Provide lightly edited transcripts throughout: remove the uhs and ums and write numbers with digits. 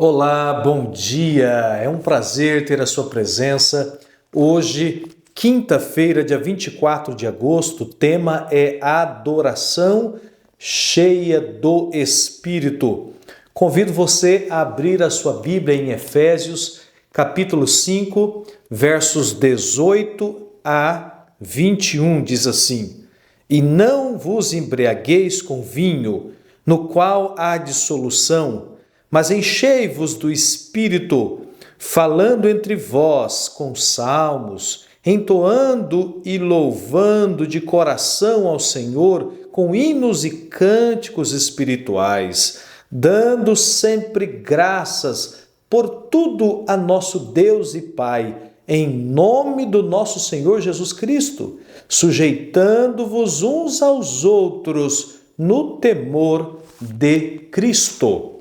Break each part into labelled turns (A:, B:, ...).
A: Olá, bom dia! É um prazer ter a sua presença. Hoje, quinta-feira, dia 24 de agosto, o tema é adoração cheia do Espírito. Convido você a abrir a sua Bíblia em Efésios, capítulo 5, versos 18 a 21, diz assim: E não vos embriagueis com vinho, no qual há dissolução, mas enchei-vos do Espírito, falando entre vós com salmos, entoando e louvando de coração ao Senhor com hinos e cânticos espirituais, dando sempre graças por tudo a nosso Deus e Pai, em nome do nosso Senhor Jesus Cristo, sujeitando-vos uns aos outros no temor de Cristo.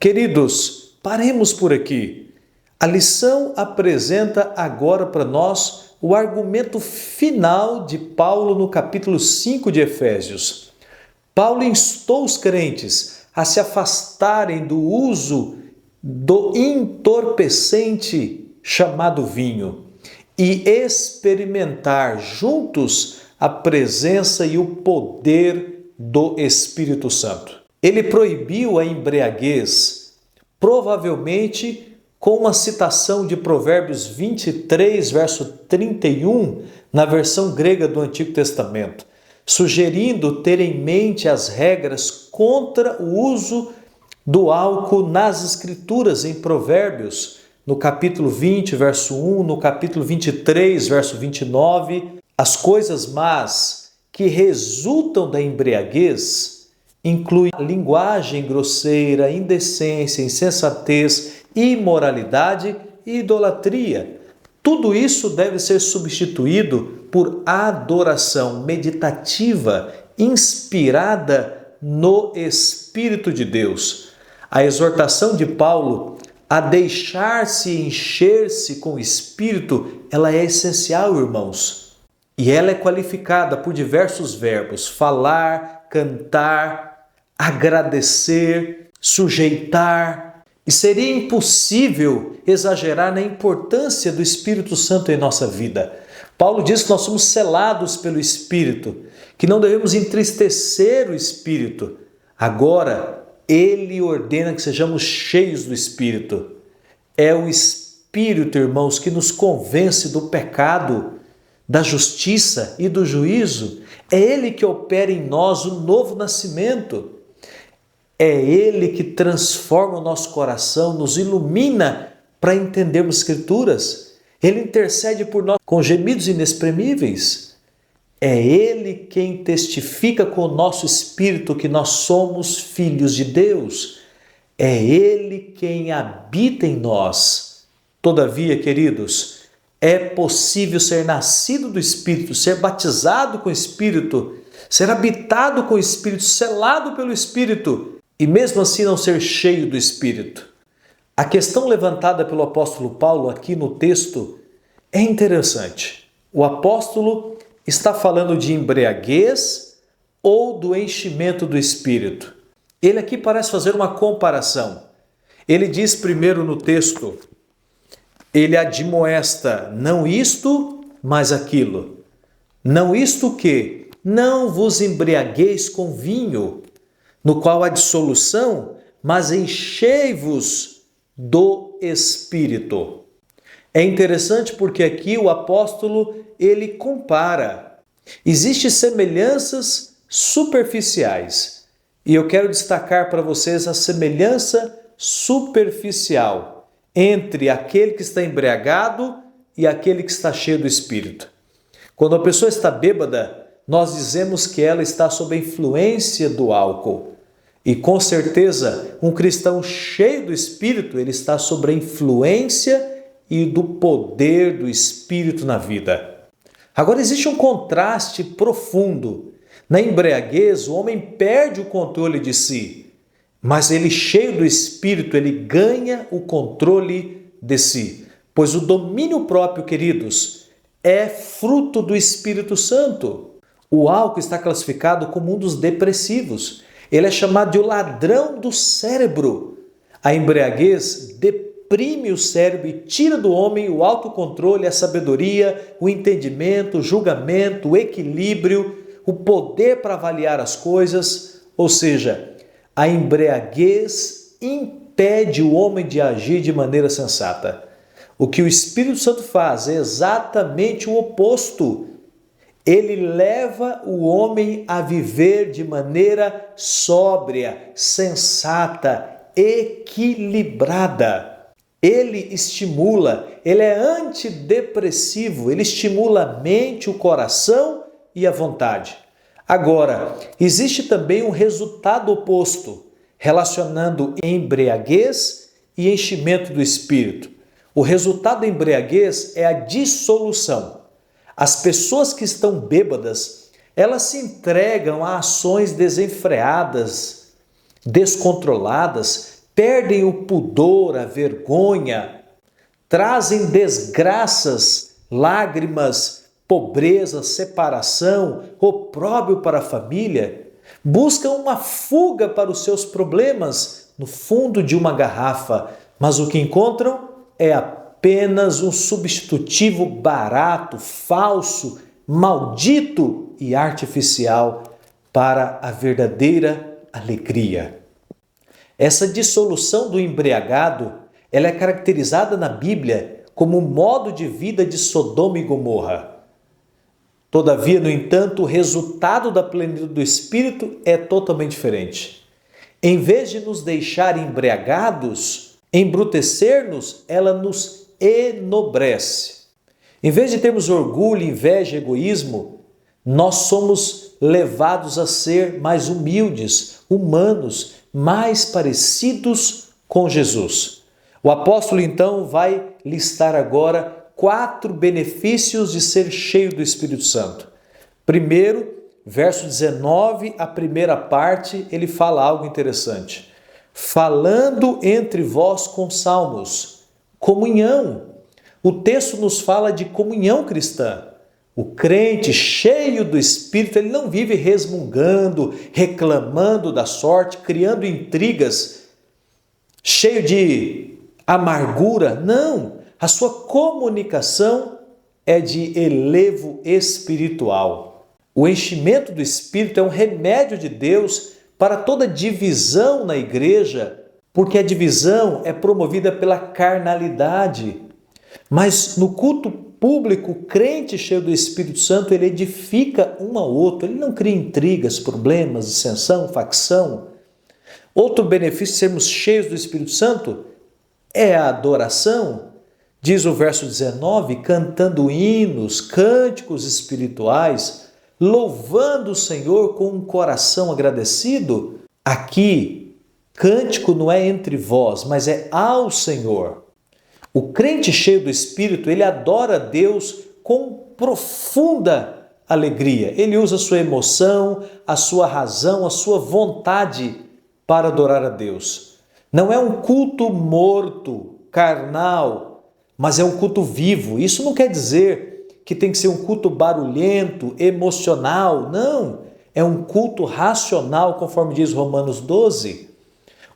A: Queridos, paremos por aqui. A lição apresenta agora para nós o argumento final de Paulo no capítulo 5 de Efésios. Paulo instou os crentes a se afastarem do uso do entorpecente chamado vinho e experimentar juntos a presença e o poder do Espírito Santo. Ele proibiu a embriaguez, provavelmente com uma citação de Provérbios 23, verso 31, na versão grega do Antigo Testamento, sugerindo ter em mente as regras contra o uso do álcool nas Escrituras, em Provérbios, no capítulo 20, verso 1, no capítulo 23, verso 29. As coisas más que resultam da embriaguez inclui linguagem grosseira, indecência, insensatez, imoralidade e idolatria. Tudo isso deve ser substituído por adoração meditativa, inspirada no Espírito de Deus. A exortação de Paulo a deixar-se encher-se com o Espírito, ela é essencial, irmãos. E ela é qualificada por diversos verbos: falar, cantar, agradecer, sujeitar. E seria impossível exagerar na importância do Espírito Santo em nossa vida. Paulo diz que nós somos selados pelo Espírito, que não devemos entristecer o Espírito. Agora, ele ordena que sejamos cheios do Espírito. É o Espírito, irmãos, que nos convence do pecado, da justiça e do juízo. É ele que opera em nós o novo nascimento. É Ele que transforma o nosso coração, nos ilumina para entendermos Escrituras. Ele intercede por nós com gemidos inexprimíveis. É Ele quem testifica com o nosso espírito que nós somos filhos de Deus. É Ele quem habita em nós. Todavia, queridos, é possível ser nascido do Espírito, ser batizado com o Espírito, ser habitado com o Espírito, selado pelo Espírito, e mesmo assim não ser cheio do Espírito. A questão levantada pelo apóstolo Paulo aqui no texto é interessante. O apóstolo está falando de embriaguez ou do enchimento do Espírito. Ele aqui parece fazer uma comparação. Ele diz primeiro no texto, ele admoesta, não isto, mas aquilo. Não isto que? Não vos embriagueis com vinho, no qual há dissolução, mas enchei-vos do Espírito. É interessante porque aqui o apóstolo, ele compara. Existem semelhanças superficiais. E eu quero destacar para vocês a semelhança superficial entre aquele que está embriagado e aquele que está cheio do Espírito. Quando a pessoa está bêbada, nós dizemos que ela está sob a influência do álcool. E com certeza, um cristão cheio do Espírito, ele está sob a influência e do poder do Espírito na vida. Agora, existe um contraste profundo. Na embriaguez, o homem perde o controle de si, mas ele, cheio do Espírito, ele ganha o controle de si. Pois o domínio próprio, queridos, é fruto do Espírito Santo. O álcool está classificado como um dos depressivos. Ele é chamado de o ladrão do cérebro. A embriaguez deprime o cérebro e tira do homem o autocontrole, a sabedoria, o entendimento, o julgamento, o equilíbrio, o poder para avaliar as coisas. Ou seja, a embriaguez impede o homem de agir de maneira sensata. O que o Espírito Santo faz é exatamente o oposto. Ele leva o homem a viver de maneira sóbria, sensata, equilibrada. Ele estimula, ele é antidepressivo, ele estimula a mente, o coração e a vontade. Agora, existe também um resultado oposto, relacionando embriaguez e enchimento do espírito. O resultado da embriaguez é a dissolução. As pessoas que estão bêbadas, elas se entregam a ações desenfreadas, descontroladas, perdem o pudor, a vergonha, trazem desgraças, lágrimas, pobreza, separação, opróbrio para a família, buscam uma fuga para os seus problemas no fundo de uma garrafa, mas o que encontram é apenas um substitutivo barato, falso, maldito e artificial para a verdadeira alegria. Essa dissolução do embriagado, ela é caracterizada na Bíblia como um modo de vida de Sodoma e Gomorra. Todavia, no entanto, o resultado da plenitude do Espírito é totalmente diferente. Em vez de nos deixar embriagados, embrutecer-nos, ela nos enobrece. Em vez de termos orgulho, inveja, egoísmo, nós somos levados a ser mais humildes, humanos, mais parecidos com Jesus. O apóstolo então vai listar agora 4 benefícios de ser cheio do Espírito Santo. Primeiro, verso 19, a primeira parte, ele fala algo interessante. Falando entre vós com salmos, comunhão. O texto nos fala de comunhão cristã. O crente cheio do Espírito, ele não vive resmungando, reclamando da sorte, criando intrigas, cheio de amargura. Não, a sua comunicação é de elevo espiritual. O enchimento do Espírito é um remédio de Deus para toda divisão na igreja, porque a divisão é promovida pela carnalidade. Mas no culto público, o crente cheio do Espírito Santo, ele edifica um ao outro, ele não cria intrigas, problemas, dissensão, facção. Outro benefício de sermos cheios do Espírito Santo é a adoração. Diz o verso 19, cantando hinos, cânticos espirituais, louvando o Senhor com um coração agradecido. Aqui, cântico não é entre vós, mas é ao Senhor. O crente cheio do Espírito, ele adora a Deus com profunda alegria. Ele usa a sua emoção, a sua razão, a sua vontade para adorar a Deus. Não é um culto morto, carnal, mas é um culto vivo. Isso não quer dizer que tem que ser um culto barulhento, emocional. Não, é um culto racional, conforme diz Romanos 12.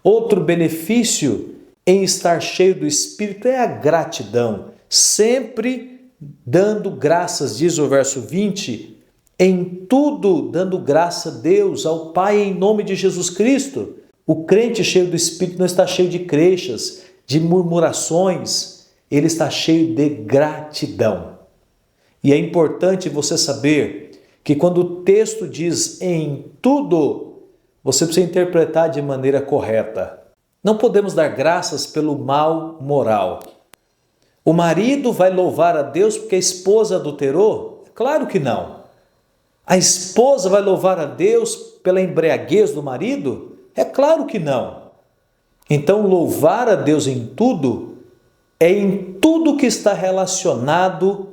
A: Outro benefício em estar cheio do Espírito é a gratidão, sempre dando graças, diz o verso 20, em tudo dando graça a Deus, ao Pai em nome de Jesus Cristo. O crente cheio do Espírito não está cheio de queixas, de murmurações, ele está cheio de gratidão. E é importante você saber que quando o texto diz em tudo, você precisa interpretar de maneira correta. Não podemos dar graças pelo mal moral. O marido vai louvar a Deus porque a esposa adulterou? Claro que não. A esposa vai louvar a Deus pela embriaguez do marido? É claro que não. Então, louvar a Deus em tudo é em tudo que está relacionado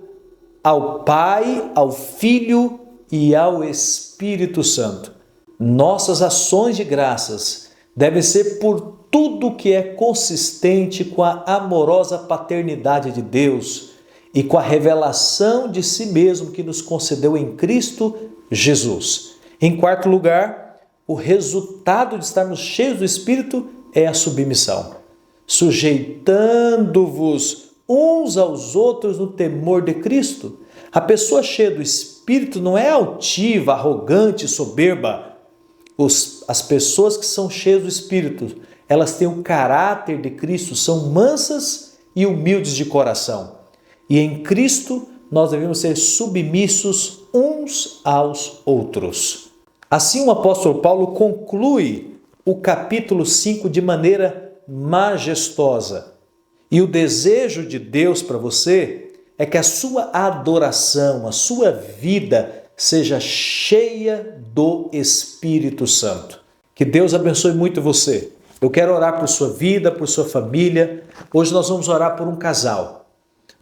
A: ao Pai, ao Filho e ao Espírito Santo. Nossas ações de graças devem ser por tudo que é consistente com a amorosa paternidade de Deus e com a revelação de si mesmo que nos concedeu em Cristo Jesus. Em quarto lugar, o resultado de estarmos cheios do Espírito é a submissão. sujeitando-vos uns aos outros no temor de Cristo. A pessoa cheia do Espírito não é altiva, arrogante, soberba. As pessoas que são cheias do Espírito, elas têm o caráter de Cristo, são mansas e humildes de coração. E em Cristo nós devemos ser submissos uns aos outros. Assim o apóstolo Paulo conclui o capítulo 5 de maneira majestosa. E o desejo de Deus para você é que a sua adoração, a sua vida seja cheia do Espírito Santo. Que Deus abençoe muito você. Eu quero orar por sua vida, por sua família. Hoje nós vamos orar por um casal.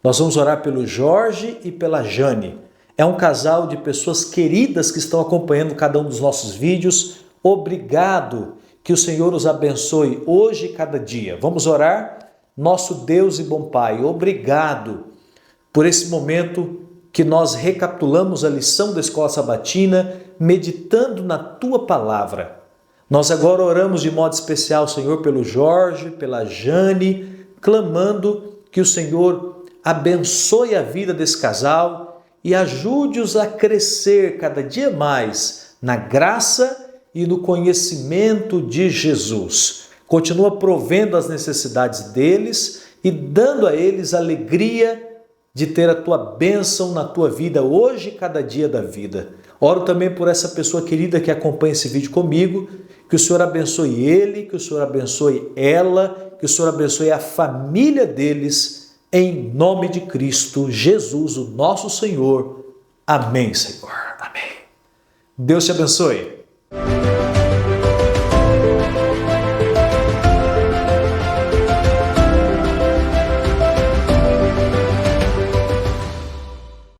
A: Nós vamos orar pelo Jorge e pela Jane. É um casal de pessoas queridas que estão acompanhando cada um dos nossos vídeos. Obrigado. Que o Senhor os abençoe hoje e cada dia. Vamos orar? Nosso Deus e bom Pai, obrigado por esse momento que nós recapitulamos a lição da Escola Sabatina, meditando na Tua Palavra. Nós agora oramos de modo especial, Senhor, pelo Jorge, pela Jane, clamando que o Senhor abençoe a vida desse casal e ajude-os a crescer cada dia mais na graça e no conhecimento de Jesus. Continua provendo as necessidades deles e dando a eles alegria de ter a tua bênção na tua vida hoje e cada dia da vida. Oro também por essa pessoa querida que acompanha esse vídeo comigo, que o Senhor abençoe ele, que o Senhor abençoe ela, que o Senhor abençoe a família deles, em nome de Cristo Jesus, o nosso Senhor. Amém, Senhor. Amém. Deus te abençoe.